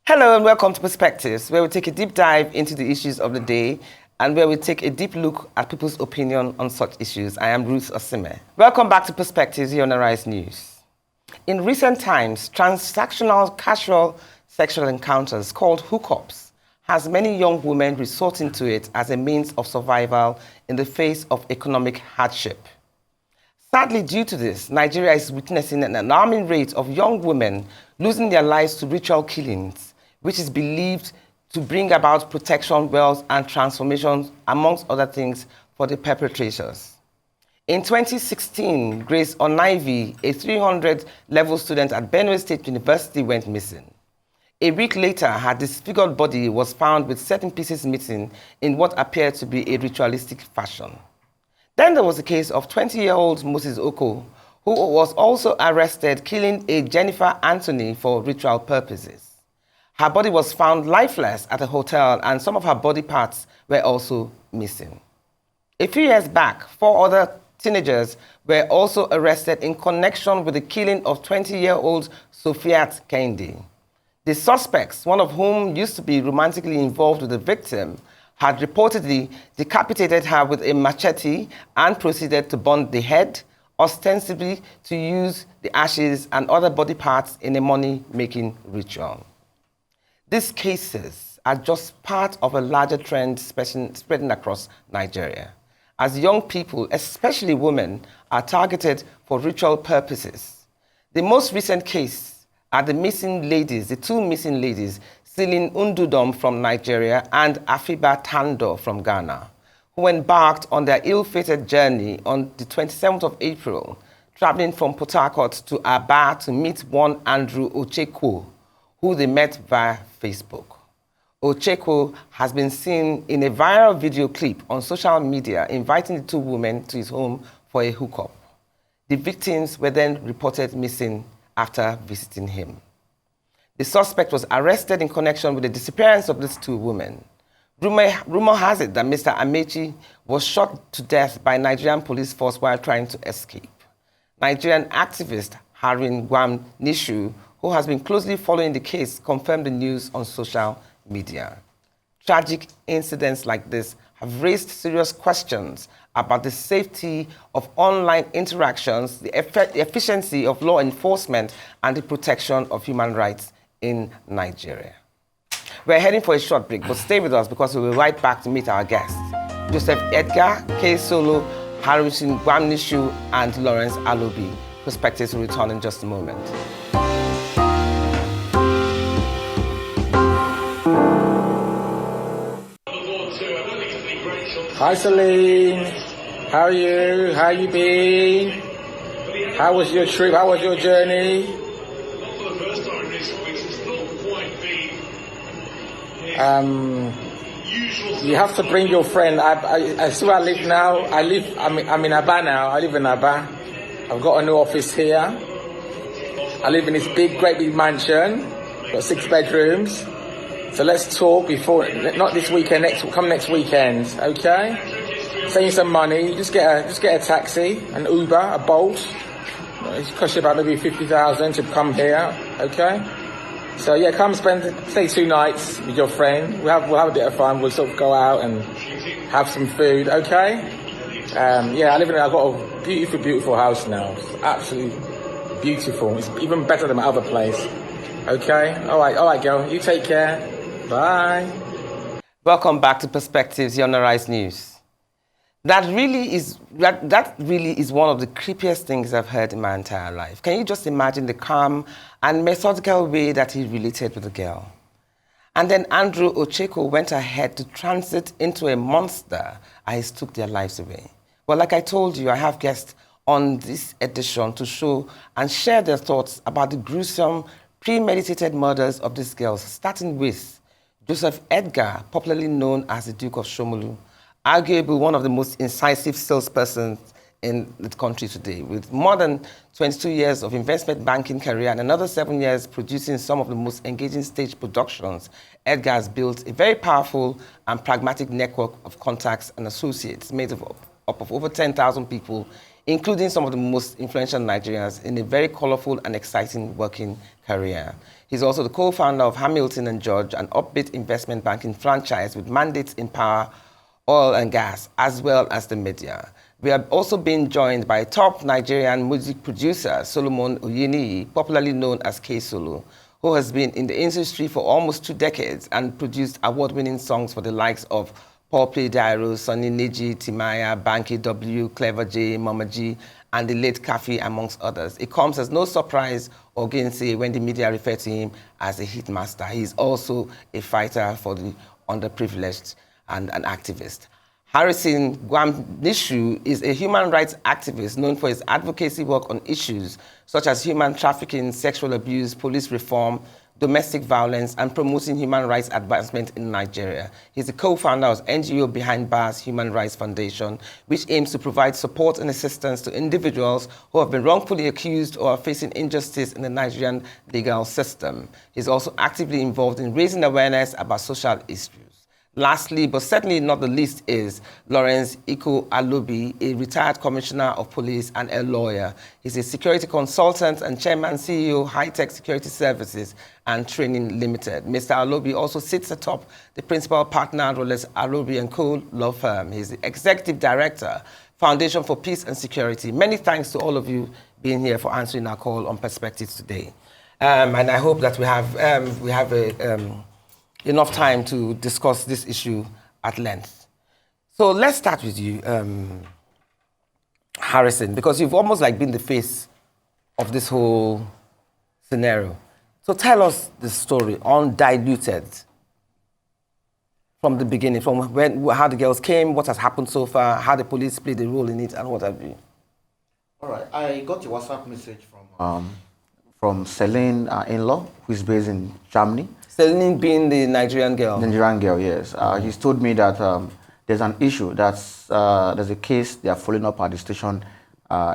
Hello and welcome to Perspectives, where we take a deep dive into the issues of the day and where we take a deep look at people's opinion on such issues. I am Ruth Osime. Welcome back to Perspectives here on Arise News. In recent times, transactional casual sexual encounters called hookups has many young women resorting to it as a means of survival in the face of economic hardship. Sadly, due to this, Nigeria is witnessing an alarming rate of young women losing their lives to ritual killings, which is believed to bring about protection, wealth, and transformation, amongst other things, for the perpetrators. In 2016, Grace Onaivi, a 300-level student at Benue State University, went missing. A week later, her disfigured body was found with certain pieces missing in what appeared to be a ritualistic fashion. Then there was the case of 20-year-old Moses Oko, who was also arrested killing a Jennifer Anthony for ritual purposes. Her body was found lifeless at a hotel and some of her body parts were also missing. A few years back, 4 other teenagers were also arrested in connection with the killing of 20-year-old Sofiat Kendi. The suspects, one of whom used to be romantically involved with the victim, had reportedly decapitated her with a machete and proceeded to burn the head, ostensibly to use the ashes and other body parts in a money-making ritual. These cases are just part of a larger trend spreading across Nigeria, as young people, especially women, are targeted for ritual purposes. The most recent case are the missing ladies, the 2 missing ladies, Celine Undudom from Nigeria and Afiba Tando from Ghana, who embarked on their ill-fated journey on the 27th of April, traveling from Port Harcourt to Aba to meet one Andrew Ochekwo, who they met via Facebook. Ochekwo has been seen in a viral video clip on social media inviting the 2 women to his home for a hookup. The victims were then reported missing after visiting him. The suspect was arrested in connection with the disappearance of these 2 women. Rumor has it that Mr. Amechi was shot to death by Nigerian police force while trying to escape. Nigerian activist Harin Gwamnishu, who has been closely following the case, confirmed the news on social media. Tragic incidents like this have raised serious questions about the safety of online interactions, the efficiency of law enforcement, and the protection of human rights in Nigeria. We're heading for a short break, but stay with us because we'll be right back to meet our guests. Joseph Edgar, K. Solo, Harrison Gwamnishu, and Lawrence Alobi. Perspectives will return in just a moment. Hi Celine, how are you? How you been? How was your trip? How was your journey? You have to bring your friend. I see where I live now. I'm in Aba now. I live in Aba. I've got a new office here. I live in this great big mansion. Got 6 bedrooms. So let's talk before, not this weekend, come next weekend, okay? Save you some money, just get a taxi, an Uber, a Bolt. It costs you about maybe 50,000 to come here, okay? So yeah, come stay 2 nights with your friend. We'll have a bit of fun. We'll sort of go out and have some food, okay? Yeah, I've got a beautiful, beautiful house now. It's absolutely beautiful. It's even better than my other place. Okay? All right, girl. You take care. Bye. Welcome back to Perspectives here on Arise News. That really is one of the creepiest things I've heard in my entire life. Can you just imagine the calm and methodical way that he related with the girl? And then Andrew Ochekwo went ahead to transit into a monster and he took their lives away. Well, like I told you, I have guests on this edition to show and share their thoughts about the gruesome, premeditated murders of these girls, starting with Joseph Edgar, popularly known as the Duke of Shomolu, arguably one of the most incisive salespersons in the country today, with more than 22 years of investment banking career and another 7 years producing some of the most engaging stage productions. Edgar has built a very powerful and pragmatic network of contacts and associates made up of over 10,000 people including some of the most influential Nigerians in a very colorful and exciting working career. He's also the co-founder of Hamilton and George, an upbeat investment banking franchise with mandates in power, oil and gas, as well as the media. We have also been joined by top Nigerian music producer Solomon Oyeniyi, popularly known as K-Solo, who has been in the industry for almost 2 decades and produced award-winning songs for the likes of Paul Play Dairo, Sonny Neji, Timaya, Banky W, Clever J, Mama G, and the late Kafi, amongst others. It comes as no surprise or gainsay when the media refer to him as a hitmaster. He is also a fighter for the underprivileged and an activist. Harrison Gwamnishu is a human rights activist known for his advocacy work on issues such as human trafficking, sexual abuse, police reform, domestic violence, and promoting human rights advancement in Nigeria. He's the co-founder of NGO Behind Bars Human Rights Foundation, which aims to provide support and assistance to individuals who have been wrongfully accused or are facing injustice in the Nigerian legal system. He's also actively involved in raising awareness about social issues. Lastly, but certainly not the least, is Lawrence Alobi, a retired commissioner of police and a lawyer. He's a security consultant and chairman CEO, High Tech Security Services and Training Limited. Mr. Alobi also sits atop the principal partner at Alobi & Co. law firm. He's the executive director, Foundation for Peace and Security. Many thanks to all of you being here for answering our call on Perspectives today. And I hope that we have enough time to discuss this issue at length. So let's start with you, Harrison, because you've almost like been the face of this whole scenario. So tell us the story, undiluted, from the beginning, from how the girls came, what has happened so far, how the police played a role in it, and what have you. All right, I got a WhatsApp message from Celine, in-law, who is based in Germany. Celine being the Nigerian girl? The Nigerian girl, yes. He's told me that there's an issue, there's a case they are following up at the station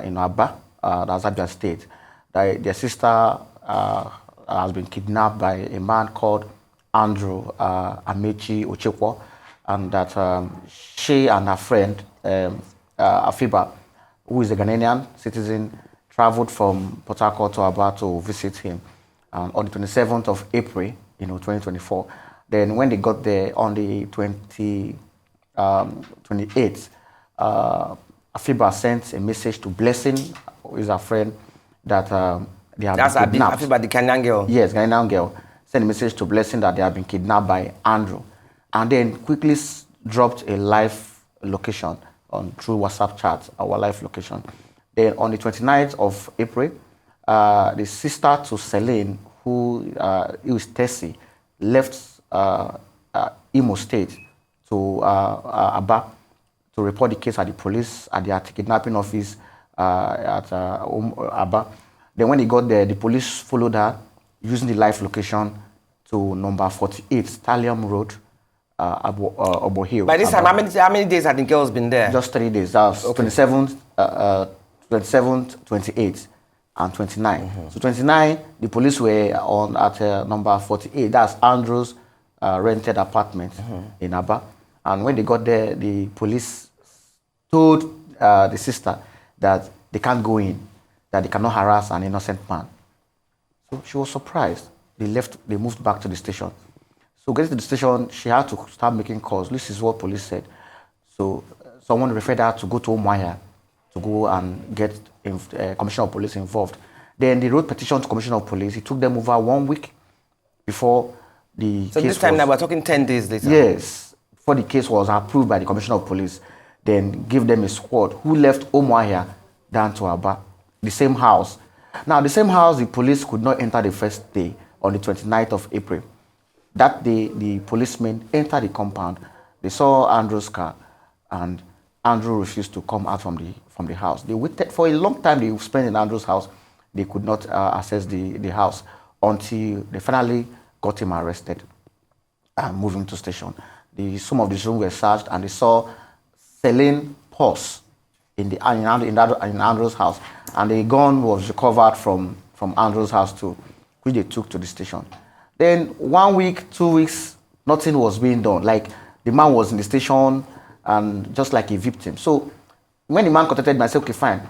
in Aba, that's Abia State. Their sister has been kidnapped by a man called Andrew Amechi Ochekwo, and that she and her friend, Afiba, who is a Ghanaian citizen, traveled from Port Harcourt to Aba to visit him on the 27th of April, 2024. Then when they got there on the 28th, Afiba sent a message to Blessing, who is her friend, that they have been kidnapped. Afiba, the Ghanaian girl? Yes, Ghanaian girl. Sent a message to Blessing that they have been kidnapped by Andrew. And then quickly dropped a live location through WhatsApp chat, our live location. Then on the 29th of April, the sister to Celine, who is Tessie, left Imo State to Aba to report the case at the police at the kidnapping office at Aba. Then when he got there, the police followed her using the live location to number 48 Stallion Road, Obo Hill. By this time, how many days had the girls been there? Just 3 days. That was okay. 27th, 28th, and 29. So 29, the police were on at number 48. That's Andrew's rented apartment in Aba. And when they got there, the police told the sister that they can't go in, that they cannot harass an innocent man. So she was surprised. They moved back to the station. So getting to the station, she had to start making calls. This is what police said. So someone referred her to go to Umuahia to go and get Commissioner of Police involved. Then they wrote petition to Commissioner of Police. It took them over 1 week before the case. So this time now we're talking 10 days later? Yes, before the case was approved by the Commissioner of Police. Then give them a squad who left Umuahia down to Aba, the same house. Now, the same house, the police could not enter the first day on the 29th of April. That day, the policemen entered the compound. They saw Andrew's car, and Andrew refused to come out from the house. They waited for a long time. They spent in Andrew's house. They could not access the house until they finally got him arrested and moved him to station. Some of the rooms were searched, and they saw Celine purse in Andrew's house, and the gun was recovered from Andrew's house too, which they took to the station. Then 1 week, 2 weeks, nothing was being done. Like the man was in the station and just like a victim. So when the man contacted me, I said, okay, fine.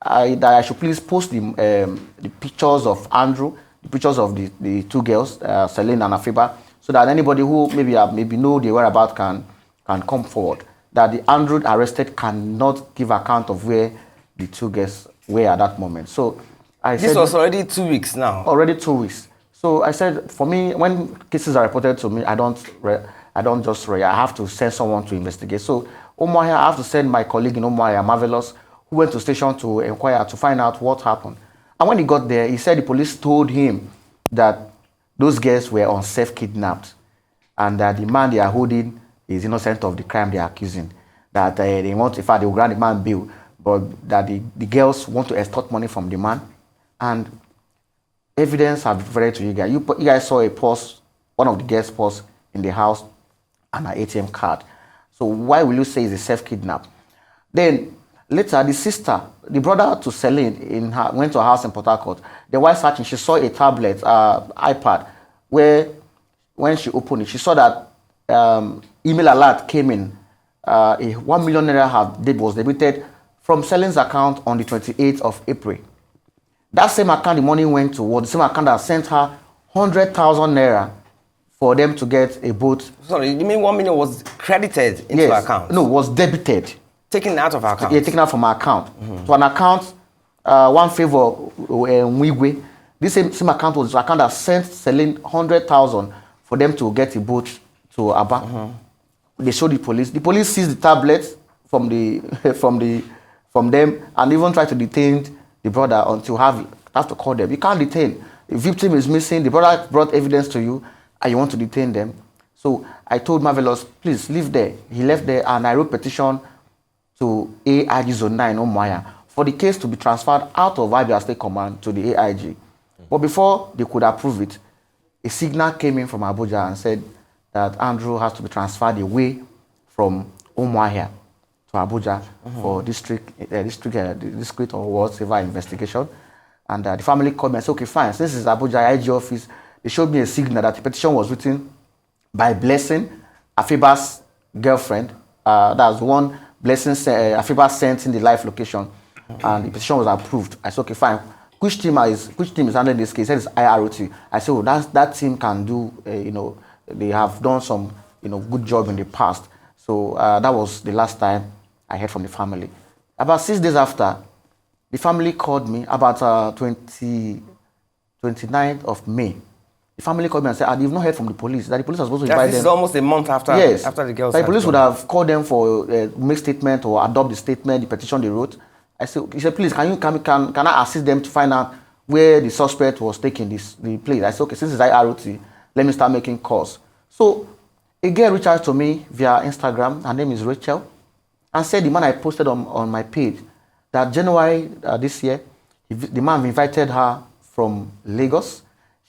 that I should please post the pictures of Andrew, the pictures of the two girls, Celine and Afiba, so that anybody who maybe know their whereabouts can come forward. That the Andrew arrested cannot give account of where the two girls were at that moment. So this was already 2 weeks now. Already 2 weeks. So I said, for me, when cases are reported to me, I don't just I have to send someone to investigate. So Umuahia, I have to send my colleague in Umuahia, Marvelous, who went to station to inquire to find out what happened. And when he got there, he said the police told him that those girls were on self-kidnapped and that the man they are holding is innocent of the crime they are accusing. That they want, in fact, they will grant the man bail, but that the girls want to extort money from the man. And evidence have been provided to you guys. You guys saw a purse, one of the girls' purse in the house and an ATM card. So why will you say it's a self-kidnap? Then later, the brother to Celine went to her house in Port Harcourt. Then while searching, she saw a tablet, iPad, where when she opened it, she saw that email alert came in. A 1 million naira was debited from Celine's account on the 28th of April. That same account, the money went to the same account that sent her 100,000 naira for them to get a boat. Sorry, you mean 1 million was credited into her account? No, was debited. Taken out of her account? Yeah, taken out from her account. To an account, one favor, Mwigwe. This same account was the account that sent Celine 100,000 for them to get a boat to Aba. They showed the police. The police seized the tablets from them and even tried to detain the brother until have to call them. You can't detain. The victim is missing. The brother brought evidence to you and you want to detain them. So I told Marvelous, please leave there. He left there and I wrote petition to AIG Zone 9 Umuahia for the case to be transferred out of Abia State Command to the AIG. But before they could approve it, a signal came in from Abuja and said that Andrew has to be transferred away from Umuahia to Abuja for district or whatever investigation. And the family called me and said, okay, fine, since it's Abuja IG office, they showed me a signal that the petition was written by Blessing, Afiba's girlfriend. That's one Blessing Afiba sent in the live location, and the petition was approved. I said, okay, fine. Which team is handling this case? He said it's IROT. I said, oh, that team can do, they have done some, good job in the past. So that was the last time I heard from the family. About 6 days after, the family called me about 29th of May. The family called me and said, you've not heard from the police. That the police are supposed to invite them. This is almost a month after, yes, after the girls. The police would have called them for make statement or adopt the statement, the petition they wrote. He said, please, can I assist them to find out where the suspect was taking the place? I said, okay, since it's IROT, let me start making calls. So a girl reached out to me via Instagram. Her name is Rachel, and said the man I posted on my page that January this year, the man invited her from Lagos.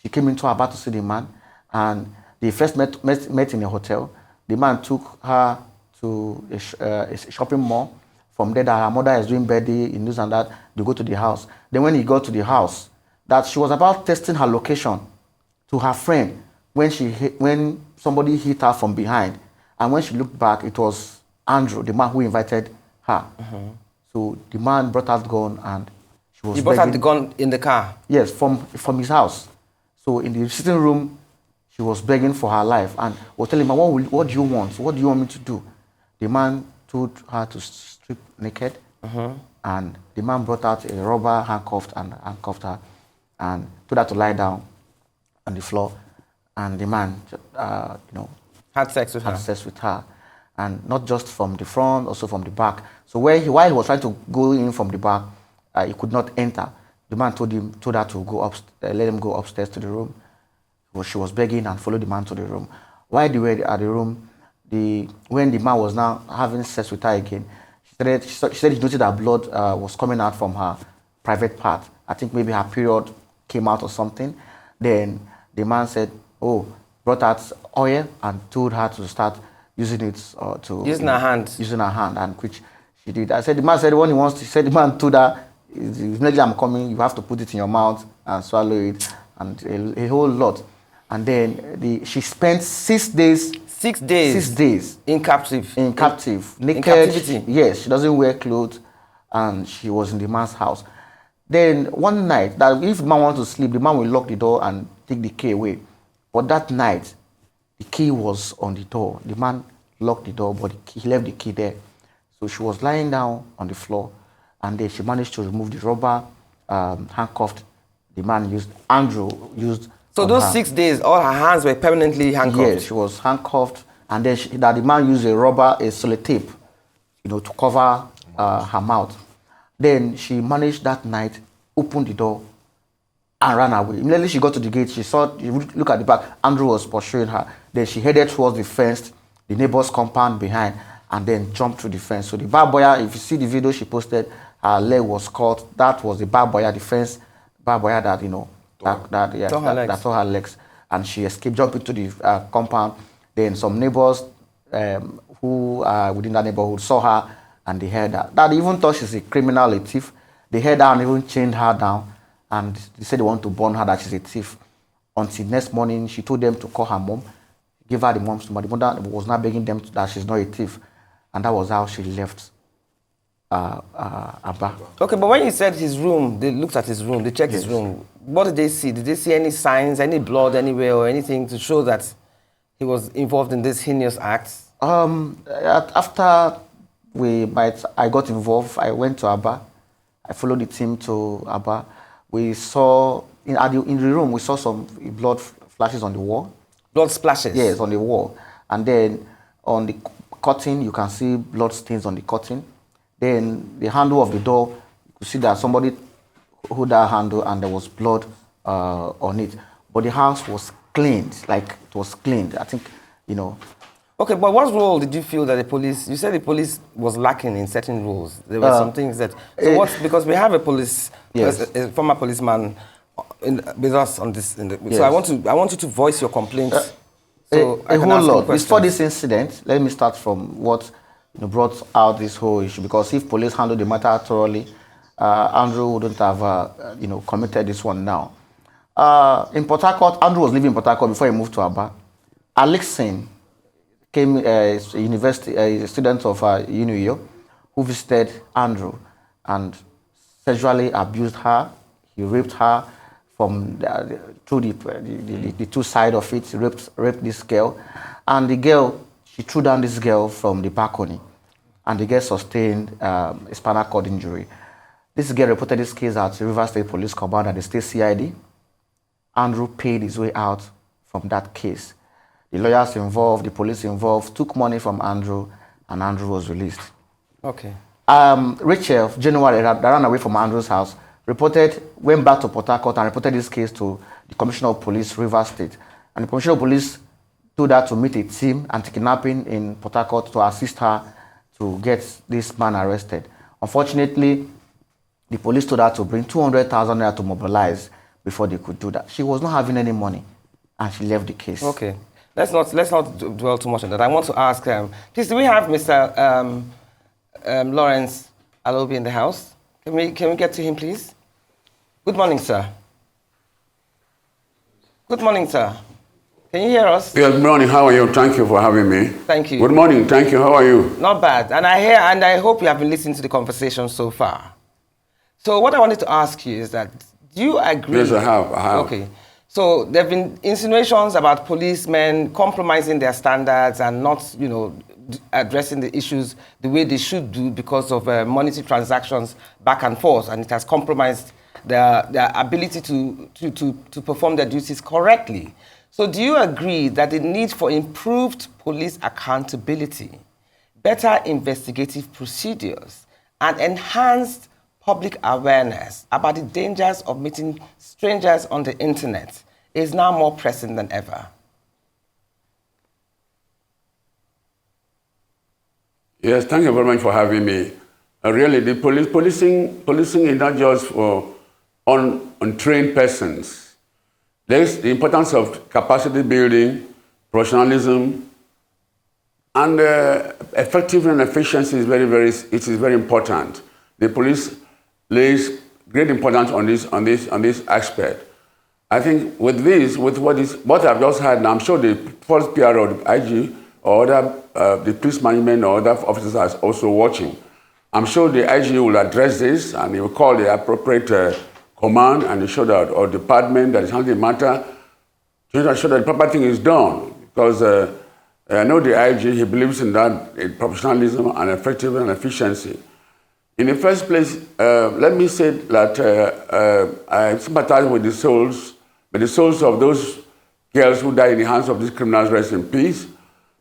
She came into Aba to see the man, and they first met in a hotel. The man took her to a shopping mall. From there, that her mother is doing birthday in this and that. They go to the house. Then when he got to the house, that she was about testing her location to her friend when somebody hit her from behind. And when she looked back, it was Andrew, the man who invited her. So the man brought out the gun and she was He brought out the gun in the car? Yes, from his house. So in the sitting room, she was begging for her life and was telling him, what do you want? What do you want me to do? The man told her to strip naked, and the man brought out a rubber handcuffed her and told her to lie down on the floor, and the man had sex with her, and not just from the front, also from the back. So while he was trying to go in from the back, he could not enter. The man told her to go up, let him go upstairs to the room. She was begging and followed the man to the room. While they were at the room, when the man was now having sex with her again, she said she noticed that blood was coming out from her private part. I think maybe her period came out or something. Then the man said, brought out oil and told her to start using it using her hand, and which she did. The man said when he wants to. He said the man told her, immediately I'm coming, you have to put it in your mouth and swallow it, and a whole lot. And then she spent 6 days. 6 days? 6 days. In captive? In captive. Naked. In captivity? Yes, she doesn't wear clothes. and she was in the man's house. Then one night, that if the man wants to sleep, the man will lock the door and take the key away. But that night, the key was on the door. The man locked the door, but he left the key there. So she was lying down on the floor, and then she managed to remove the rubber, handcuffed. The man Andrew used. So those 6 days, all her hands were permanently handcuffed? Yes, she was handcuffed, and then the man used a sellotape, to cover her mouth. Then she managed that night, opened the door, and ran away. Immediately she got to the gate, she look at the back, Andrew was pursuing her. Then she headed towards the fence, the neighbor's compound behind, and then jumped through the fence. So the barbed wire, if you see the video she posted, her leg was cut. That was the barbed wire, the fence barbed wire that, that tore her legs. And she escaped, jumped into the compound. Then some neighbors who are within that neighborhood saw her, and they heard her. That even thought she's a criminal, a thief. They heard her and even chained her down. And they said they want to burn her, that she's a thief. Until next morning, she told them to call her mom, give her the mom's number. The mother was not begging them that she's not a thief. And that was how she left Abba. Okay, but when you said his room, they looked at his room, they checked his room. What did they see? Did they see any signs, any blood anywhere or anything to show that he was involved in this heinous act? After I got involved, I went to Abba. I followed the team to Abba. We saw, in the room, we saw some blood flashes on the wall. Blood splashes? Yes, on the wall. And then on the curtain, you can see blood stains on the curtain. Then the handle of the door, you could see that somebody hold that handle and there was blood on it. But the house was cleaned, like it was cleaned. I think, Okay, but what role did you feel that the police, you said the police was lacking in certain roles. There were some things that, because we have a police, yes, a former policeman with us on this, yes. So I want you to voice your complaints. So a whole lot. Before this incident, let me start from what brought out this whole issue, because if police handled the matter thoroughly, Andrew wouldn't have committed this one now. In Port Harcourt, Andrew was living in Port Harcourt before he moved to Aba. Alexin came a student of UNIO who visited Andrew and sexually abused her. He raped her through the two sides of it. He raped this girl, and the girl, she threw down this girl from the balcony, and the girl sustained a spinal cord injury. This girl reported this case at River State Police Command and the State CID. Andrew paid his way out from that case. The lawyers involved, the police involved, took money from Andrew, and Andrew was released. Okay. Rachel, January, that ran away from Andrew's house, went back to Port Harcourt and reported this case to the Commissioner of Police, River State. And the Commissioner of Police told her to meet a team anti-kidnapping in Port Harcourt to assist her to get this man arrested. Unfortunately, the police told her to bring 200,000 naira to mobilize before they could do that. She was not having any money, and she left the case. Okay. Let's not dwell too much on that. I want to ask, please, do we have Mr. Lawrence Alobi in the house? Can we get to him, please? Good morning, sir. Good morning, sir. Can you hear us? Yes, good morning. How are you? Thank you for having me. Thank you. Good morning. Thank you. How are you? Not bad. And I hope you have been listening to the conversation so far. So what I wanted to ask you is that, do you agree? Yes, I have. Okay. So there have been insinuations about policemen compromising their standards and not, addressing the issues the way they should do because of monetary transactions back and forth, and it has compromised their ability to perform their duties correctly. So do you agree that the need for improved police accountability, better investigative procedures, and enhanced public awareness about the dangers of meeting strangers on the internet is now more pressing than ever? Yes, thank you very much for having me. Really, the policing is not just for untrained persons. There's the importance of capacity building, professionalism, and effectiveness and efficiency is very important. The police lays great importance on this aspect. I think with what I've just had, I'm sure the first PR or the IG or other the police management or other officers are also watching. I'm sure the IG will address this and he will call the appropriate command and ensure that, or department that is handling the matter to ensure that the proper thing is done. Because I know the IG, he believes in that, in professionalism and effectiveness and efficiency. In the first place, let me say that I sympathize with the souls of those girls who died in the hands of these criminals, rest in peace.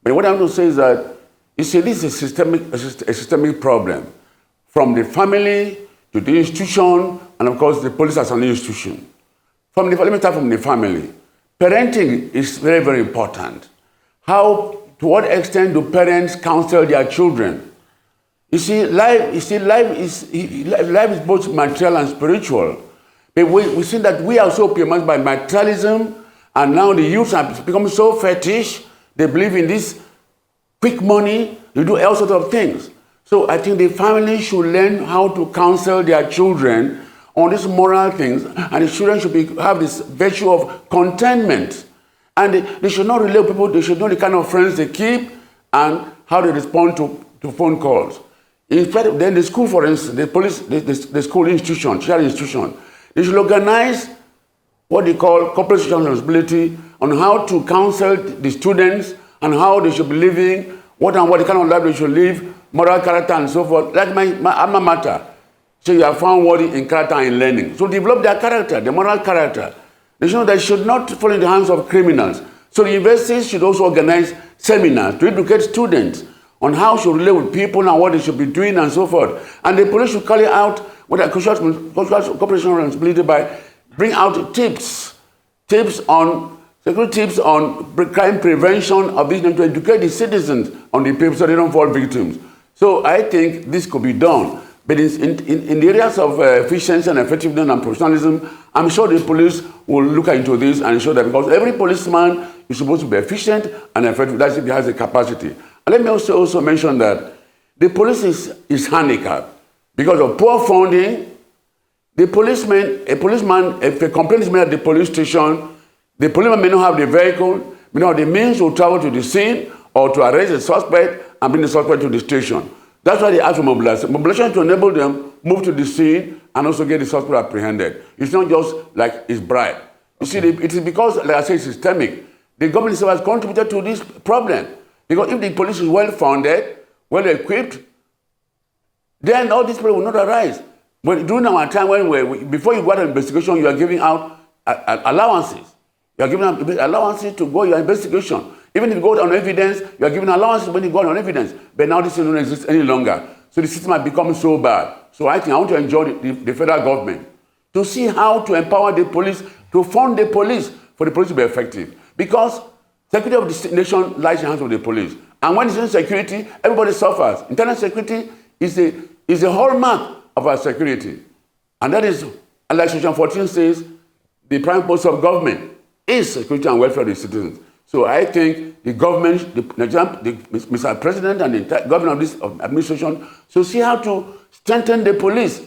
But what I'm going to say is that, you see, this is a systemic problem. From the family to the institution, and of course the police as an institution. Let me start from the family. Parenting is very, very important. To what extent do parents counsel their children? You see, life is both material and spiritual. But we see that we are so permeated by materialism, and now the youth have become so fetish. They believe in this quick money. They do all sorts of things. So I think the family should learn how to counsel their children on these moral things, and the children should have this virtue of contentment. And they should not relate people, they should know the kind of friends they keep and how they respond to phone calls. In fact, then the school, for instance, the police, the school institution, child institution, they should organize what they call corporate social responsibility on how to counsel the students and how they should be living, what kind of life they should live, moral character and so forth. Like my alma mater. So you are found worthy in character and in learning. So develop their character, the moral character. They should know they should not fall in the hands of criminals. So the universities should also organize seminars to educate students on how to relate with people and what they should be doing and so forth. And the police should carry out what a cooperation responsibility by bring out tips on crime prevention of this to educate the citizens on the people so they don't fall victims. So I think this could be done. But in the areas of efficiency and effectiveness and professionalism, I'm sure the police will look into this and ensure that, because every policeman is supposed to be efficient and effective. That's if he has the capacity. And let me also mention that the police is handicapped because of poor funding. A policeman, if a complaint is made at the police station, the policeman may not have the vehicle, may not have the means to travel to the scene or to arrest the suspect and bring the suspect to the station. That's why they ask for mobilization. Mobilization to enable them move to the scene and also get the suspect apprehended. It's not just like it's bribe. You see, it is because, like I say, it's systemic. The government itself has contributed to this problem. Because if the police is well funded, well equipped, then all this problem will not arise. But during our time before you go out on investigation, you are giving out allowances. You are giving out allowances to go your investigation. Even if you go on evidence, you are giving allowances when you go on evidence. But now this doesn't exist any longer. So the system has become so bad. So I think I want to enjoy the federal government to see how to empower the police, to fund the police for the police to be effective. Because security of the nation lies in the hands of the police. And when it's insecurity, everybody suffers. Internal security is a hallmark of our security. And that is, like Section 14 says, the prime purpose of government is security and welfare of the citizens. So I think the government, Mr. President and the government of this administration should see how to strengthen the police.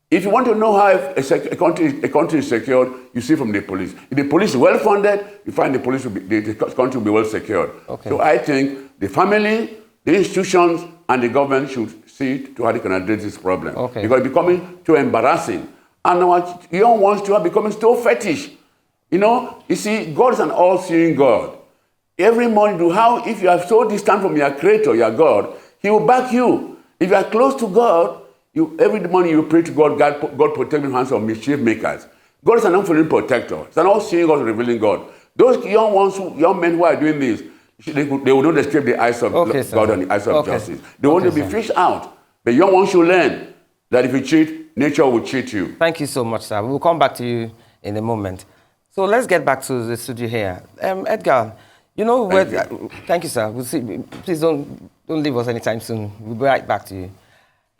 If you want to know how a country is secured, you see from the police. If the police is well funded, you find the country will be well secured. Okay. So I think the family, the institutions, and the government should see to how they can address this problem. Okay. Because it's becoming too embarrassing. And our young ones too are becoming so fetish. You see, God is an all-seeing God. Every morning, if you are so distant from your Creator, your God, He will back you. If you are close to God, every morning you pray to God, God protect you from the hands of mischief makers. God is an unfailing protector. It's an all-seeing God, revealing God. Those young men who are doing this, they will not escape the eyes of God and the eyes of justice. They want to be fished out. The young ones should learn that if you cheat, nature will cheat you. Thank you so much, sir. We'll come back to you in a moment. So let's get back to the studio here. Edgar, thank you, sir. We'll see. Please don't leave us anytime soon. We'll be right back to you.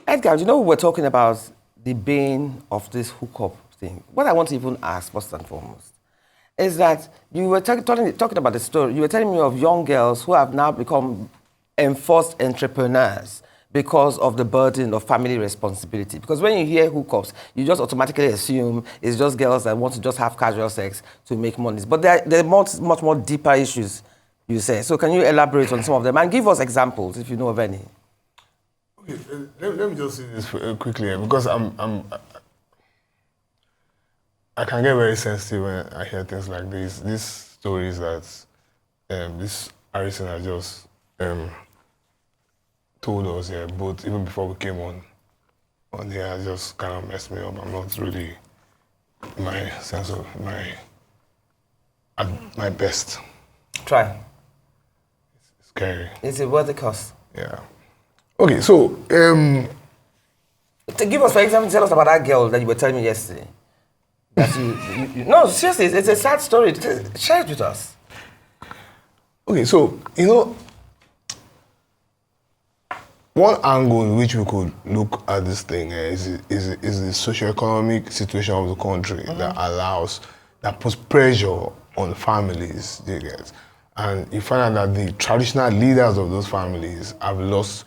Edgar, we're talking about the bane of this hookup thing. What I want to even ask, first and foremost, is that you were talking about the story. You were telling me of young girls who have now become enforced entrepreneurs because of the burden of family responsibility. Because when you hear hookups, you just automatically assume it's just girls that want to just have casual sex to make money. But there are much more deeper issues, you say. So can you elaborate on some of them and give us examples if you know of any? Okay, let me just say this quickly because I can get very sensitive when I hear things like this. These stories that this Harrison has just told us here, both even before we came on here, just kind of messed me up. I'm not really my sense of at my best. Try. It's scary. Is it worth the cost? Yeah. Okay, so To give us, for example, tell us about that girl that you were telling me yesterday. That you no, seriously, it's a sad story. Share it with us. okay, so one angle in which we could look at this thing is the socioeconomic situation of the country that puts pressure on families, you get. And you find out that the traditional leaders of those families have lost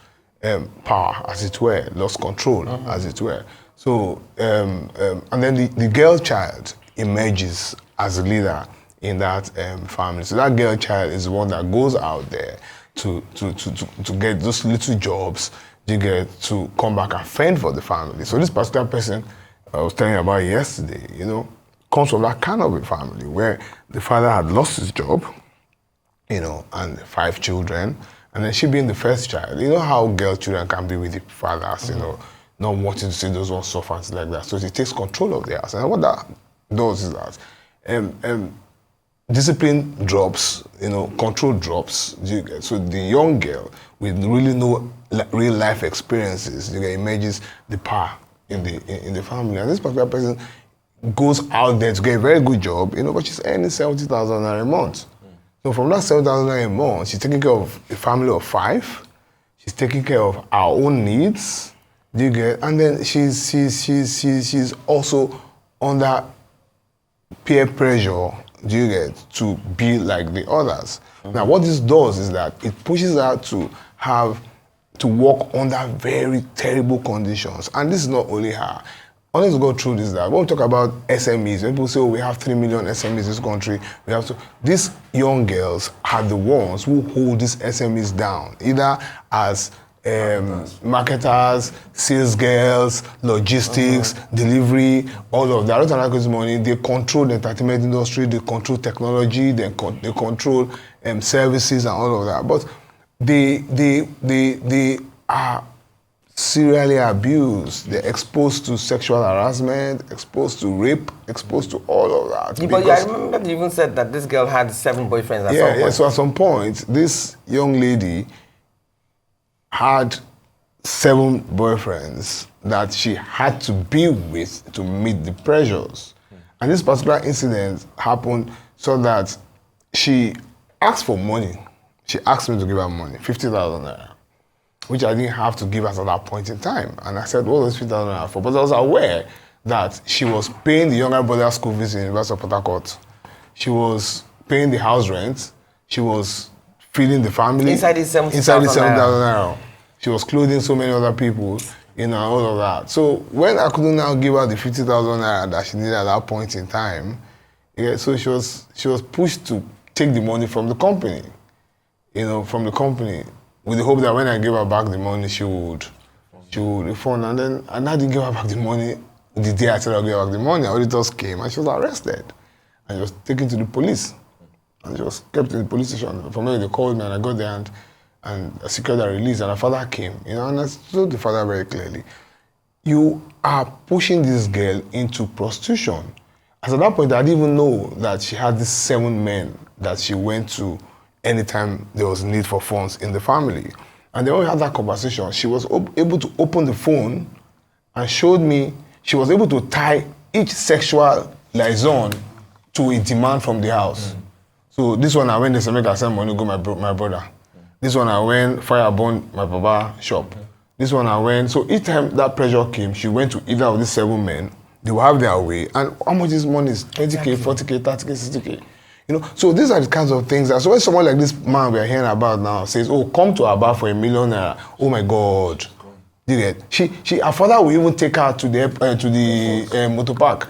power, as it were, lost control, as it were. So, and then the girl child emerges as a leader in that family. So that girl child is the one that goes out there to get those little jobs, you get, to come back and fend for the family. So this particular person I was telling you about yesterday, comes from that kind of a family where the father had lost his job, and 5 children, and then she being the first child. You know how girl children can be with the fathers, not wanting to see those ones suffer like that. So she takes control of the house. And what that does is that discipline drops, control drops. So the young girl with really no real life experiences, emerges the power in the family. And this particular person goes out there to get a very good job, but she's earning 70,000 naira a month. So from that 7,000 naira a month, she's taking care of a family of 5. She's taking care of our own needs. Do you get? And then she's also under peer pressure. Do you get? To be like the others. Now, what this does is that it pushes her to work under very terrible conditions. And this is not only her. Let's go through this. That when we talk about SMEs, people say, we have 3 million SMEs in this country. We have to. These young girls are the ones who hold these SMEs down, either as marketers, sales girls, logistics, delivery, all of that. I don't money. They control the entertainment industry. They control technology. They control services and all of that. But they are serially abused. They're exposed to sexual harassment, exposed to rape, exposed to all of that. Yeah, but I remember you even said that this girl had 7 boyfriends at some point. Yeah, so at some point, this young lady had 7 boyfriends that she had to be with to meet the pressures. And this particular incident happened so that she asked for money. She asked me to give her money, 50,000 naira. Which I didn't have to give us at that point in time. And I said, what was 50,000 naira for? But I was aware that she was paying the younger brother's school fees in the University of Port Harcourt. She was paying the house rent. She was feeding the family. Inside the 70,000 naira. She was clothing so many other people, all of that. So when I couldn't now give her the 50,000 naira that she needed at that point in time, so she was pushed to take the money from the company, with the hope that when I gave her back the money, she would refund. And I didn't give her back the money the day I said I'll give her back the money. Auditors came and she was arrested. And she was taken to the police. And she was kept in the police station. From there, they called me and I got there and I secured her release. And her father came. And I told the father very clearly, you are pushing this girl into prostitution. As at that point, I didn't even know that she had these 7 men that she went to anytime there was need for funds in the family. And then when we had that conversation, she was able to open the phone and showed me she was able to tie each sexual liaison to a demand from the house. So this one I went to make her send money go my brother. This one I went fireborn my papa shop. This one I went. So each time that pressure came, she went to either of these 7 men. They will have their way. And how much is money? Is 20K, 40K, 30K, 60K. So these are the kinds of things that, so when someone like this man we're hearing about now says, oh, come to Aba for 1 million naira, oh my God. Did it? Her father will even take her to the motor park.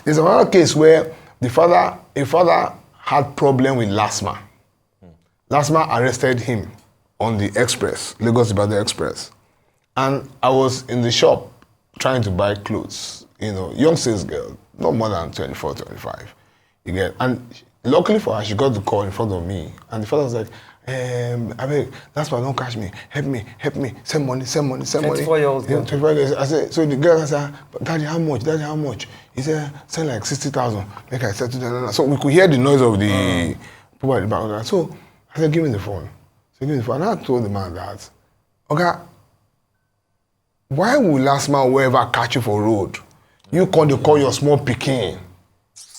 There's another case where a father had problem with LASMA. LASMA arrested him on the express, Lagos Ibadan Express. And I was in the shop trying to buy clothes, young sales girl, not more than 24, 25. You get, and luckily for her, she got the call in front of me. And the father was like, I beg, that's why don't catch me. Help me, send money. 24-year-old girl. 24 years. I said, so the girl said, Daddy, how much? He said, send like 60,000. Make I settle down. So we could hear the noise of the people at the back. So I said, give me the phone. And I told the man that, okay, why will last man whoever catch you for road? You call your small pikin,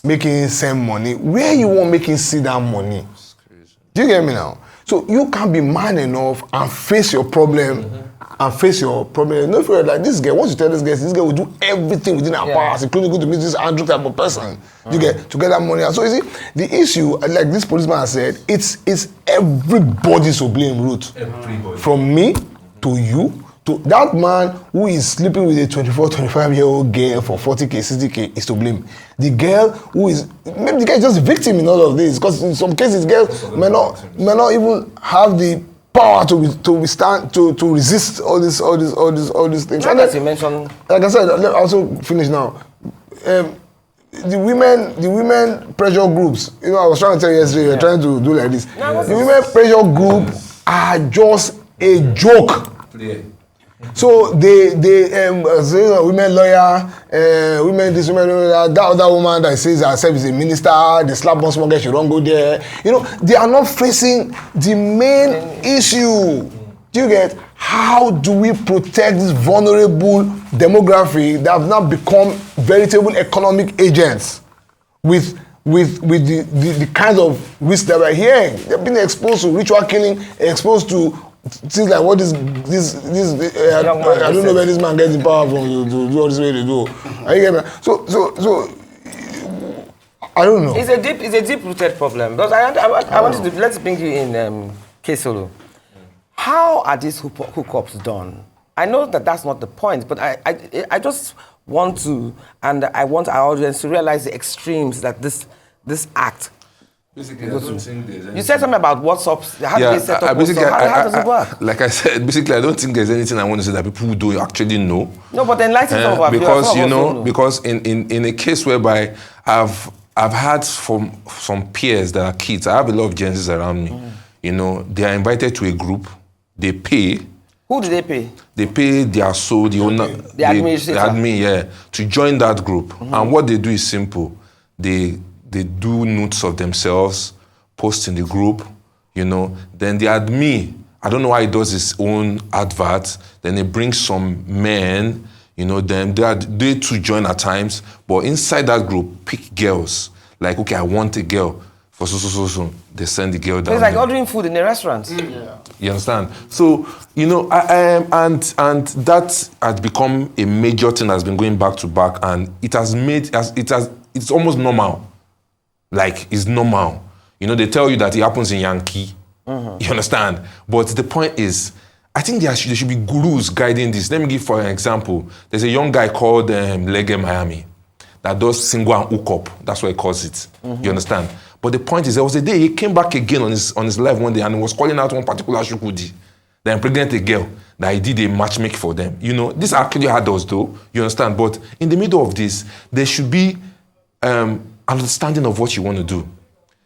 making send money. Where you want making see that money? Do you get me now? So you can't be man enough and face your problem Not for like this girl. Once you tell this girl will do everything within her powers, including going to meet this Andrew type of person. You get to get that money. So you see, the issue, like this policeman has said, it's everybody to blame, Ruth. Everybody. From me to you to that man who is sleeping with a 24, 25-year-old girl for 40K, 60K is to blame. The girl who is, maybe the guy is just a victim in all of this, because in some cases girls may not even have the power to withstand, to resist all these things. And as you mentioned, like I said, I'll also finish now. The women pressure groups. I was trying to tell you yesterday, you're trying to do like this. The women pressure group are just a joke. So they women lawyer, women this, women that other woman that says herself is a minister, the slap one small girl, she don't go there. They are not facing the main issue. Do you get? How do we protect this vulnerable demography that have now become veritable economic agents with the kinds of risks that we're hearing? They've been exposed to ritual killing, exposed to things like what this I don't know where this man gets the power from to do all this way they do. Are you getting me? So I don't know. It's a deep rooted problem. Because I wanted to let's bring you in K-Solo. How are these hookups done? I know that's not the point, but I just want to, and I want our audience to realize the extremes that this act. Basically, I don't think there's anything. You said something about WhatsApp. How do they set up WhatsApp? How does it work? Like I said, basically, I don't think there's anything I want to say that people don't actually know. No, but enlighten some of our viewers. Because in a case whereby I've had from some peers that are kids, I have a lot of Gen Zs around me. They are invited to a group. They pay. Who do they pay? They pay their soul, the owner, the administrator. The admin, to join that group. And what they do is simple. They do nudes of themselves, post in the group, Then the admin, I don't know why he does his own advert. Then they bring some men, then they too join at times. But inside that group, pick girls. Like, okay, I want a girl. For so. They send the girl down. It's like ordering food in a restaurant. You understand? So, and that has become a major thing that's been going back to back, and it's almost normal. Like, it's normal. They tell you that it happens in Yankee. You understand? But the point is, I think there should be gurus guiding this. Let me give for an example. There's a young guy called Lege Miami that does single and hookup. That's what he calls it. You understand? But the point is, there was a day he came back again on his live one day and he was calling out one particular shukudi that impregnated a girl that he did a matchmaking for them. This actually had us though. You understand? But in the middle of this, there should be understanding of what you want to do.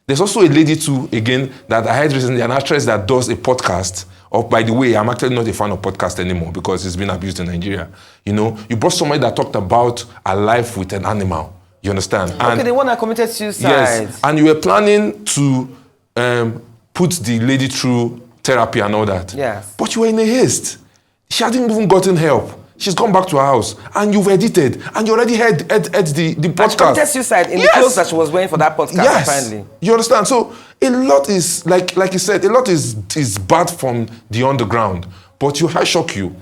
There's also a lady too, again, that I heard recently, an actress that does a podcast. By the way, I'm actually not a fan of podcast anymore because it's been abused in Nigeria. You brought somebody that talked about a life with an animal. You understand? Okay, the one that committed suicide. Yes, and you were planning to put the lady through therapy and all that. Yes. But you were in a haste. She hadn't even gotten help. She's gone back to her house, and you've edited, and you already heard the podcast. And she committed suicide in the clothes that she was wearing for that podcast, apparently. You understand? So a lot is, like you said, a lot is bad from the underground. But I shock you.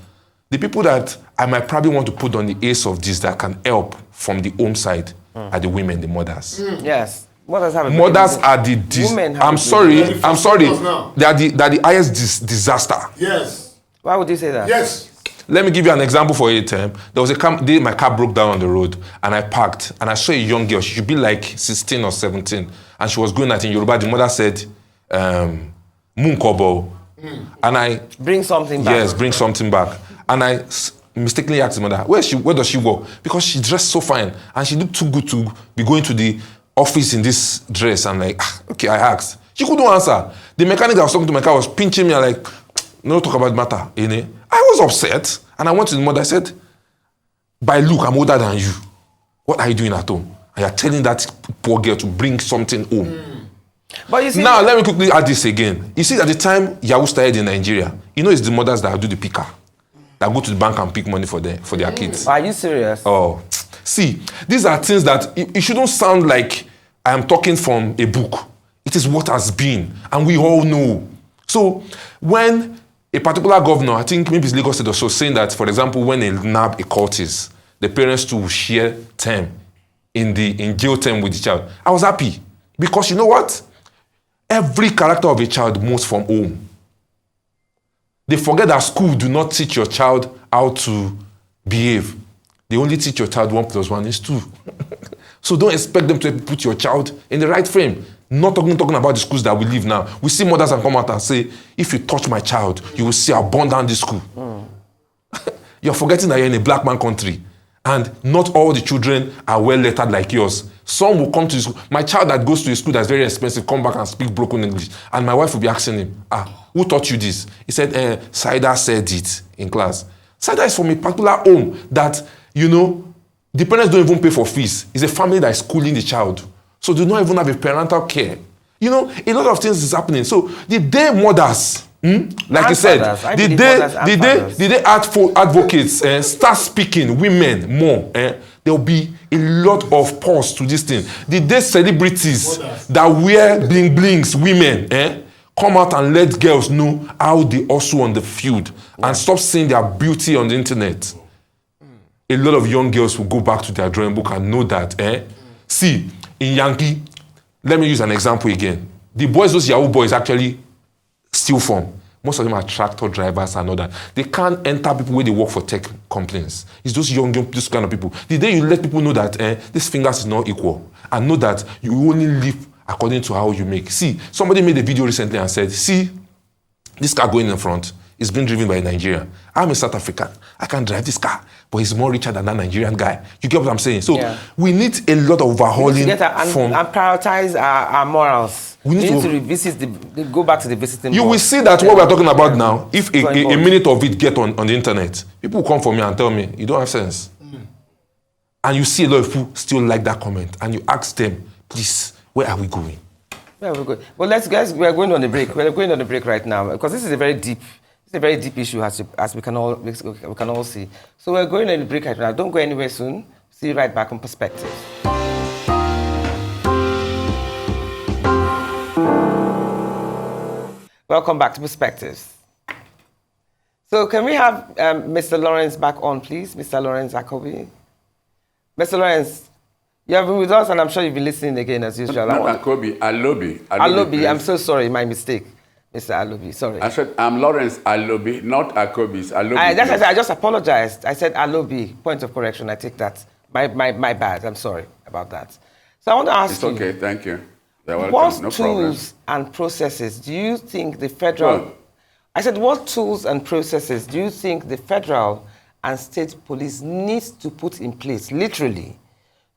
The people that I might probably want to put on the ace of this that can help from the home side are the women, the mothers. Yes. Mothers are the women. I'm sorry. They are the highest disaster. Yes. Why would you say that? Yes. Let me give you an example for it. There was a day my car broke down on the road and I parked and I saw a young girl. She should be like 16 or 17. And she was going at in Yoruba. The mother said, Munkobo. And I Bring something back. Yes, bring something back. And I mistakenly asked the mother, where does she work? Because she dressed so fine and she looked too good to be going to the office in this dress. And like, okay, I asked. She couldn't answer. The mechanic that was talking to my car was pinching me and like, no talk about the matter. You know? I was upset and I went to the mother. I said, by look, I'm older than you. What are you doing at home? And you're telling that poor girl to bring something home. But you see, now, let me quickly add this again. You see, at the time Yahoo started in Nigeria, you know it's the mothers that do the picker, that go to the bank and pick money for their kids. Are you serious? Oh, see, these are things that it shouldn't sound like I am talking from a book. It is what has been, and we all know. So, when a particular governor, I think maybe it's Lagos State or so, saying that, for example, when they nab a cultist, the parents too will share term in jail term with the child. I was happy because you know what? Every character of a child moves from home. They forget that school do not teach your child how to behave. They only teach your child 1 + 1 is 2. So don't expect them to put your child in the right frame. Not talking about the schools that we live now. We see mothers that come out and say, if you touch my child, you will see I'll burn down this school. You're forgetting that you're in a black man country. And not all the children are well lettered like yours. Some will come to the school. My child that goes to a school that's very expensive, come back and speak broken English. And my wife will be asking him, who taught you this? He said, Saida said it in class. Saida is from a particular home that, the parents don't even pay for fees. It's a family that is schooling the child. So they don't even have a parental care. A lot of things is happening. So the day mothers, like you said, the day advocates start speaking women more, there will be a lot of pause to this thing. The day celebrities that wear bling blings, women, come out and let girls know how they hustle on the field and stop seeing their beauty on the internet. A lot of young girls will go back to their drawing book and know that, see, in Yankee, let me use an example again. The boys, those Yahoo boys actually steal from. Most of them are tractor drivers and all that. They can't enter people where they work for tech companies. It's those young, those kind of people. The day you let people know that these fingers is not equal and know that you only live according to how you make. See, somebody made a video recently and said, see, this car going in front is being driven by a Nigerian. I'm a South African. I can drive this car, but he's more richer than that Nigerian guy. You get what I'm saying? So we need a lot of overhauling and prioritize our morals. We need to revisit go back to the visiting. You will see that what we're talking about now, if a minute of it get on the internet, people will come for me and tell me, you don't have sense. And you see a lot of people still like that comment, and you ask them, please, where are we going? Where are we going? Well, guys, we're going on a break. We're going on a break right now because this is a very deep issue as we can all see. So we're going on a break right now. Don't go anywhere soon. See you right back on Perspective. Welcome back to Perspectives. So can we have Mr. Lawrence back on, please? Mr. Lawrence Alobi. Mr. Lawrence, you have been with us, and I'm sure you've been listening again as usual. Not Alobi, Alobi. Alobi, I'm so sorry, my mistake. Mr. Alobi, sorry. I said, I'm Lawrence Alobi, not Akobi. It's Alobi. I just apologized. I said Alobi. Point of correction. I take that. My bad. I'm sorry about that. So I want to ask you. It's okay. Thank you. You're welcome. What no tools and processes do you think the federal... Well, I said, what tools and processes do you think the federal and state police need to put in place, literally,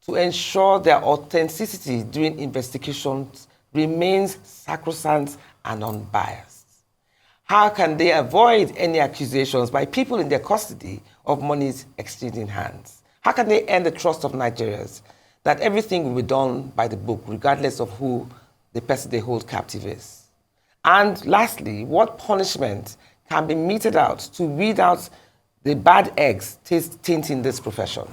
to ensure their authenticity during investigations remains sacrosanct and unbiased? How can they avoid any accusations by people in their custody of monies exchanging hands? How can they earn the trust of Nigerians that everything will be done by the book, regardless of who the person they hold captive is? And lastly, what punishment can be meted out to weed out the bad eggs tainting this profession?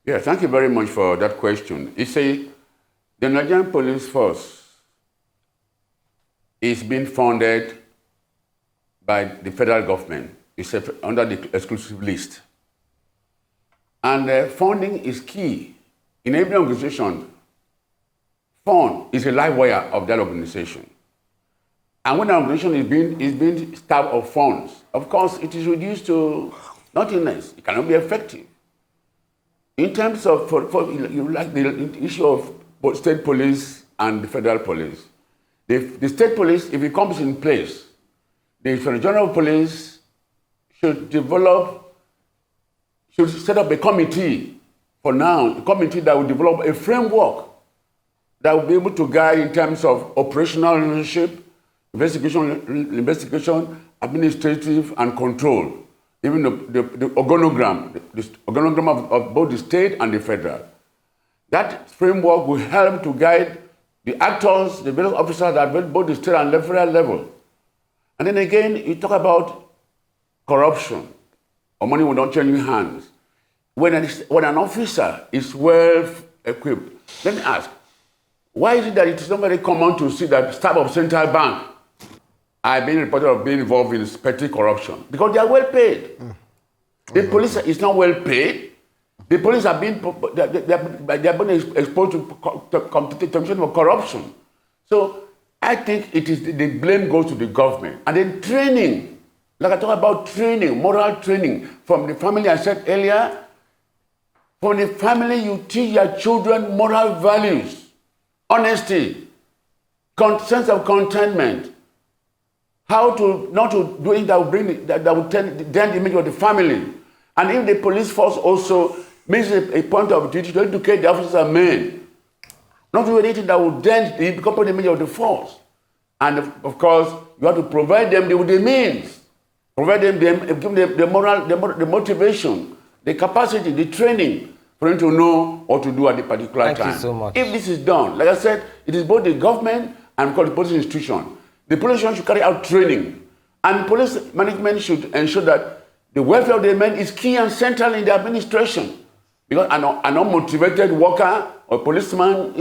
Yeah, thank you very much for that question. You see, the Nigerian police force is being funded by the federal government. It's under the exclusive list. And funding is key. In every organization, fund is a live wire of that organization. And when an organization is being starved of funds, of course, it is reduced to nothingness. It cannot be effective. In terms of, you like the issue of state police and the federal police. The state police, if it comes in place, the Inspector General of Police should set up a committee for now, a committee that will develop a framework that will be able to guide in terms of operational leadership, investigation, administrative, and control. Even the organogram, the organogram of both the state and the federal. That framework will help to guide the actors, the various officers at both the state and the federal level. And then again, you talk about corruption, or money will not change hands. When an officer is well equipped, let me ask, why is it that it is not very common to see that staff of central bank are being reported of being involved in petty corruption? Because they are well paid. The police is not well paid. The police are being exposed to temptation for corruption. So I think it is the blame goes to the government. And then training, like I talked about training, moral training from the family. I said earlier, from the family you teach your children moral values, honesty, sense of contentment, how to not to do it that will bring that will dent the image of the family. And if the police force also makes a point of duty to educate the officers and men, not do anything that will dent the company image of the force. And of course, you have to provide them with the means, provide them give them the moral, the motivation, the capacity, the training for them to know what to do at the particular time. Thank you so much. If this is done, like I said, it is both the government and the police institution. The police should carry out training, and police management should ensure that the welfare of the men is key and central in the administration. Because an unmotivated worker or policeman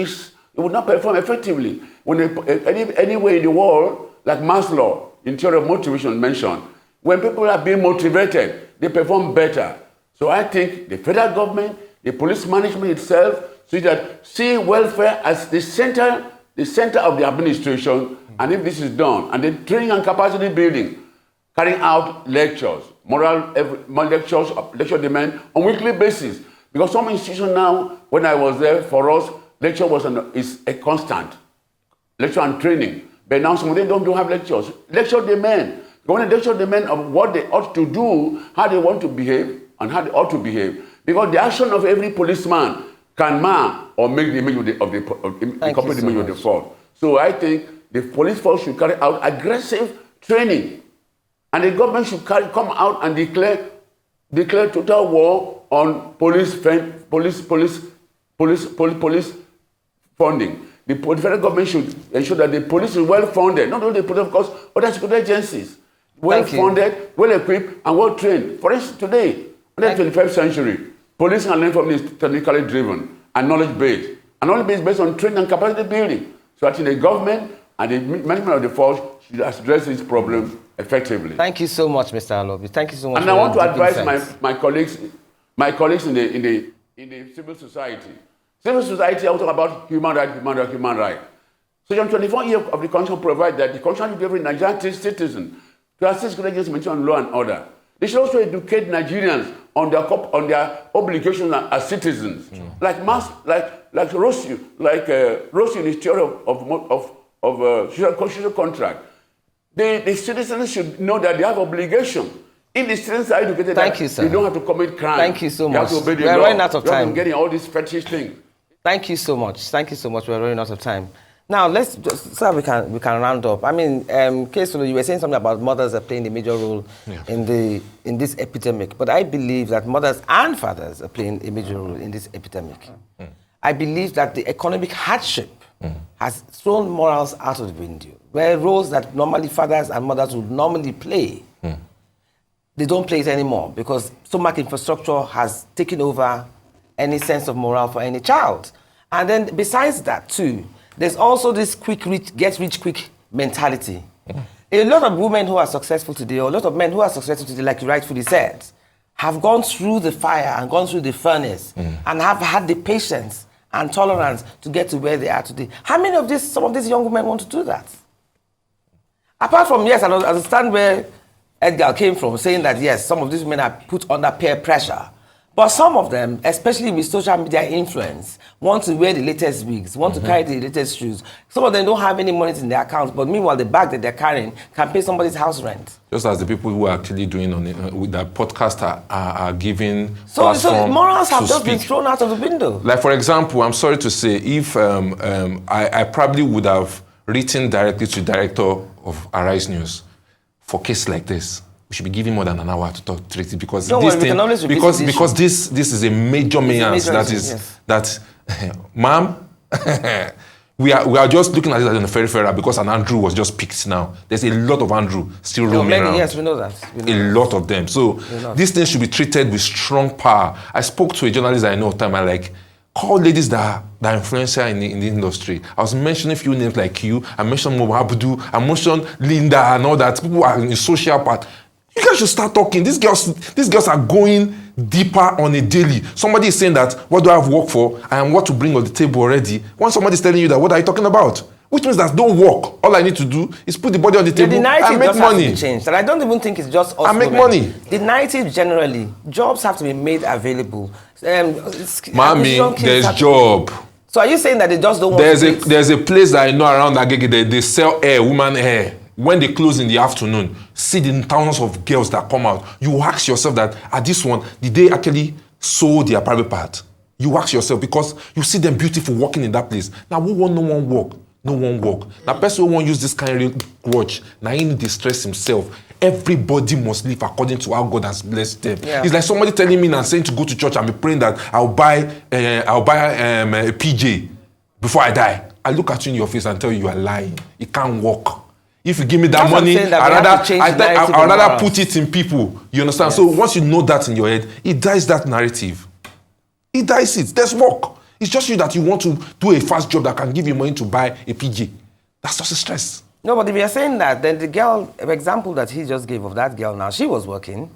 would not perform effectively. When anywhere in the world, like Maslow, in theory of motivation mentioned, when people are being motivated, they perform better. So I think the federal government, the police management itself, see welfare as the center of the administration. And if this is done, and then training and capacity building, carrying out lectures, lecture demand on weekly basis. Because some institutions now, when I was there, for us, lecture is a constant. Lecture and training. But now some of them don't have lectures. Lecture demand. They want to lecture demand of what they ought to do, how they want to behave, and how they ought to behave. Because the action of every policeman can mar or make the image of the complete image of the force. So I think the police force should carry out aggressive training. And the government should come out and declare total war on police funding. The federal government should ensure that the police is well funded, not only the police, of course, other security agencies, well funded, well equipped, and well trained. For instance, today, in the 21st century, policing and law enforcement is technically driven and knowledge based. And knowledge based based on training and capacity building. So I think the government and the management of the force should address this problem effectively. Thank you so much, Mr. Alobi. Thank you so much. And I want to advise my colleagues in the civil society. Civil society, I will talk about human right. Section 24 of the Constitution provides that the Constitution should give every Nigerian citizen to assist agencies mentioned on law and order. They should also educate Nigerians on their obligations as citizens, like Rosu, in his theory of social contract. The citizens should know that they have obligation. If the citizens are educated, they don't have to commit crime. Thank you so much. Have to obey the We're law. running out of time. You're getting all these fetish things. Thank you so much. Thank you so much. We're running out of time. Now let's just so we can round up. I mean, Kesolo, you were saying something about mothers are playing a major role in this epidemic, but I believe that mothers and fathers are playing a major role in this epidemic. I believe that the economic hardship has thrown morals out of the window, where roles that normally fathers and mothers would normally play, they don't play it anymore because so much infrastructure has taken over any sense of morale for any child. And then besides that too, there's also this get rich quick mentality. A lot of women who are successful today, or a lot of men who are successful today, like you rightfully said, have gone through the fire and gone through the furnace and have had the patience and tolerance to get to where they are today. How many of some of these young women want to do that? Apart from, yes, I understand where Edgar came from, saying that, yes, some of these women are put under peer pressure. But some of them, especially with social media influence, want to wear the latest wigs, want to carry the latest shoes. Some of them don't have any money in their accounts, but meanwhile, the bag that they're carrying can pay somebody's house rent. Just as the people who are actually doing on it, with that podcast are giving So morals have to just been speak. thrown out of the window. Like, for example, I'm sorry to say, if I probably would have written directly to the director of Arise News for a case like this. We should be giving more than an hour to talk to it because Don't this worry, we thing, can always revisit because this is a major menace major that issue, is yes. that, ma'am, we are just looking at it as a peripheral because an Andrew was just picked now. There's a lot of Andrew still roaming around. Yes, we know that. A lot of them. So this thing should be treated with strong power. I spoke to a journalist I know at the time. I like call ladies that are influential in the industry. I was mentioning a few names like you. I mentioned Mohabudu. I mentioned Linda and all that. People are in the social part. You guys should start talking. These girls are going deeper on a daily. Somebody is saying that, what do I have work for? I am what to bring on the table already. When somebody is telling you that, what are you talking about? Which means that don't work. All I need to do is put the body on the table The narrative and make just has to money. be changed. And I don't even think it's just us And make women. money. The narrative generally, jobs have to be made available. Mommy, there's job. So are you saying that they just don't want to There's a place that I know around Agege, they sell hair, woman hair. When they close in the afternoon, see the thousands of girls that come out. You ask yourself that, at this one, did they actually sew their private part? You ask yourself because you see them beautiful walking in that place. Now, who want no one walk? No one walk. Now, person who won't use this kind of watch, now he need to stress himself. Everybody must live according to how God has blessed them. Yeah. It's like somebody telling me and saying to go to church and be praying that I'll buy a PJ before I die. I look at you in your face and tell you are lying. It can't work. If you give me that That's money, I'd rather put it in people. You understand? Yes. So once you know that in your head, it dies that narrative. It dies it. There's work. It's just you that you want to do a fast job that can give you money to buy a PJ. That's just a stress. No, but if you're saying that, then the girl, example that he just gave of that girl now, she was working.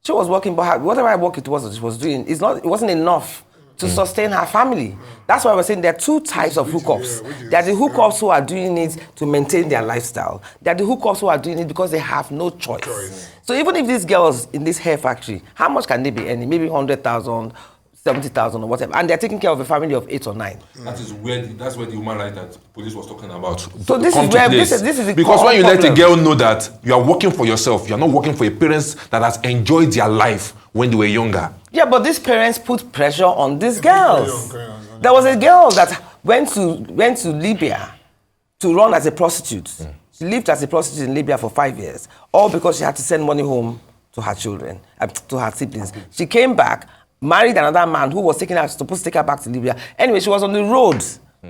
She was working, but whatever work it was that she was doing, it wasn't enough to sustain her family. That's why we're saying there are two types of hookups. There are the hookups who are doing it to maintain their lifestyle. There are the hookups who are doing it because they have no choice. So even if these girls in this hair factory, how much can they be earning? Maybe 100,000, 70,000 or whatever. And they're taking care of a family of 8 or 9. That's where the human right that police was talking about. So this is where this is the because when you let a problem. girl know that you are working for yourself, you are not working for a parents that has enjoyed their life when they were younger. Yeah, but these parents put pressure on these girls. There was a girl that went to Libya to run as a prostitute. She lived as a prostitute in Libya for 5 years, all because she had to send money home to her children, to her siblings. She came back, married another man who was supposed to take her back to Libya. Anyway, she was on the road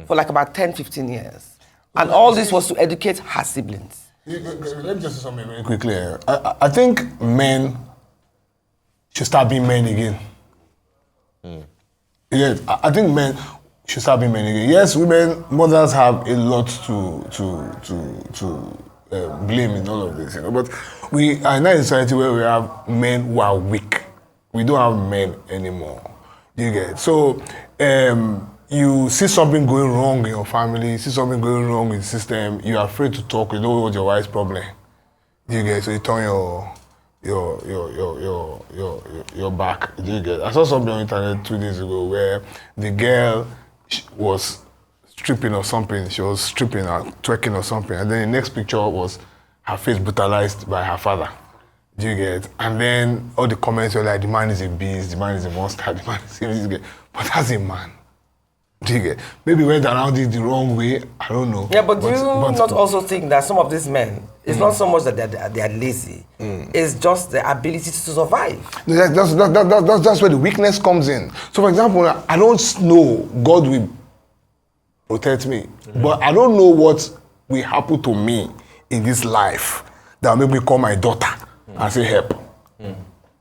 for like about 10, 15 years. And all this was to educate her siblings. Let me just say something very quickly. I think men should start being men again. Yeah, I think men should start being men again. Yes, mothers have a lot to blame in all of this, but we are in a society where we have men who are weak. We don't have men anymore. You get so you see something going wrong in your family, you see something going wrong in the system. You're afraid to talk. You don't know what your wife's problem. You get so you turn your back. You get. I saw something on the internet 2 days ago where the girl was stripping or something. She was stripping or twerking or something, and then the next picture was her face brutalized by her father. Do you get? And then all the comments were like, the man is a beast, the man is a monster, the man is a... But as a man, do you get? Maybe went around it the wrong way, I don't know. Yeah, but do you not also think that some of these men, it's not so much that they are lazy, it's just the ability to survive. That's where the weakness comes in. So for example, I don't know, God will protect me, but I don't know what will happen to me in this life that will make me call my daughter and say help.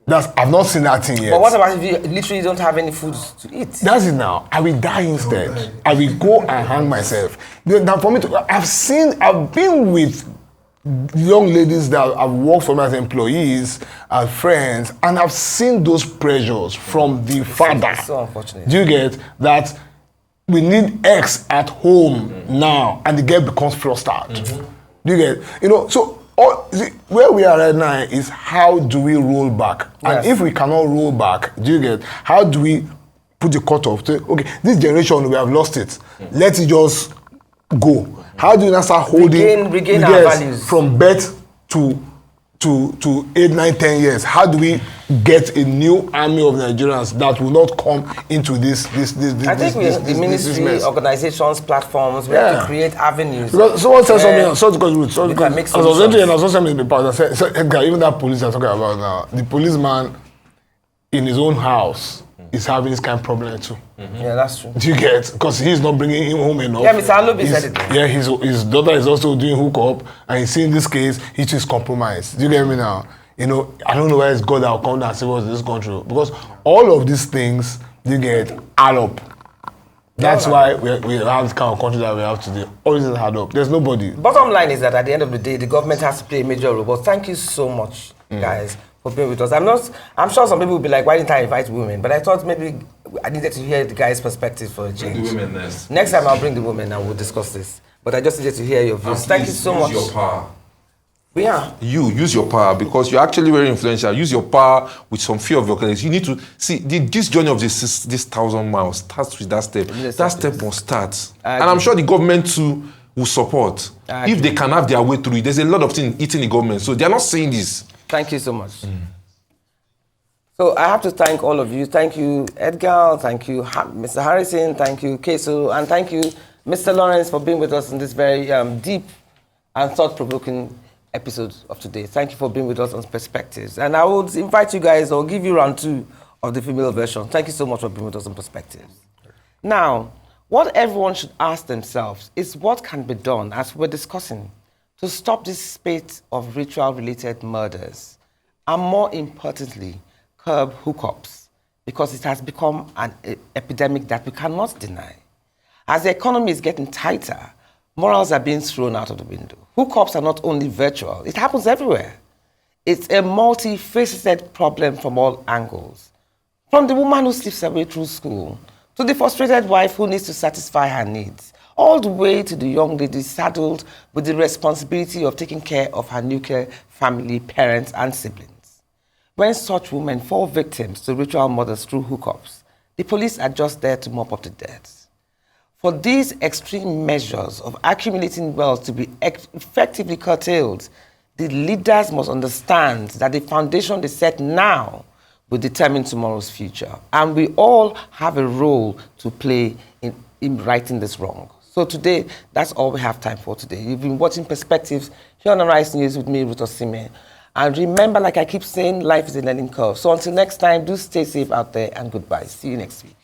I've not seen that thing yet. But what about if you literally don't have any food to eat? That's it now. I will die instead. I will go and hang myself. Now for me I've been with young ladies that have worked for me as employees, as friends, and I've seen those pressures from the father. It's so unfortunate. Do you get that? We need X at home now, and the girl becomes flustered. Do you get? So where we are right now is how do we roll back? And if we cannot roll back, do you get, how do we put the cutoff to, okay, this generation, we have lost it. Let it just go. How do you now start holding regain our values from birth to 8, 9, 10 years? How do we get a new army of Nigerians that will not come into this I think the ministry, organizations, platforms, we have to create avenues. Because someone said something, sorry to cut Ruth, sorry because I was entering and I saw something in the past. I said, Edgar, even that police I'm talking about now, the policeman in his own house is having this kind of problem too. Yeah, that's true. Do you get? Because he's not bringing him home enough. Yeah, Mr. Alobi said it. Yeah, his daughter is also doing hookup, and he's seeing this case, he too is compromised. Do you get me now? You know, I don't know where it's God that will come down and save us in this country. Because all of these things, you get, add up. That's why we have this kind of country that we have today. All this is add up. There's nobody. Bottom line is that at the end of the day, the government has to play a major role. But thank you so much, guys, for being with us. I'm sure some people will be like, why didn't I invite women? But I thought maybe I needed to hear the guys' perspective for a change. Bring the women next. Next time I'll bring the women and we'll discuss this. But I just needed to hear your views. Thank you so much. Use your power. Yeah. You use your power because you're actually very influential. Use your power with some fear of your colleagues. You need to see this journey of this 1,000 miles starts with that step. That step must start. And I'm sure the government too will support. If they can have their way through it. There's a lot of things eating the government. So they're not saying this. Thank you so much. So I have to thank all of you. Thank you, Edgar. Thank you, Mr. Harrison. Thank you, Keso. And thank you, Mr. Lawrence, for being with us in this very deep and thought-provoking episode of today. Thank you for being with us on Perspectives. And I would invite you guys, or give you round 2 of the female version. Thank you so much for being with us on Perspectives. Now, what everyone should ask themselves is what can be done, as we're discussing, to stop this spate of ritual-related murders, and more importantly, curb hookups, because it has become an epidemic that we cannot deny. As the economy is getting tighter, morals are being thrown out of the window. Hookups are not only virtual, it happens everywhere. It's a multifaceted problem from all angles. From the woman who sleeps her way through school, to the frustrated wife who needs to satisfy her needs, all the way to the young lady saddled with the responsibility of taking care of her nuclear family, parents, and siblings. When such women fall victims to ritual murders through hookups, the police are just there to mop up the dirt. For these extreme measures of accumulating wealth to be effectively curtailed, the leaders must understand that the foundation they set now will determine tomorrow's future. And we all have a role to play in righting this wrong. So today, that's all we have time for today. You've been watching Perspectives here on Arise News with me, Ruth Osime. And remember, like I keep saying, life is a learning curve. So until next time, do stay safe out there and goodbye. See you next week.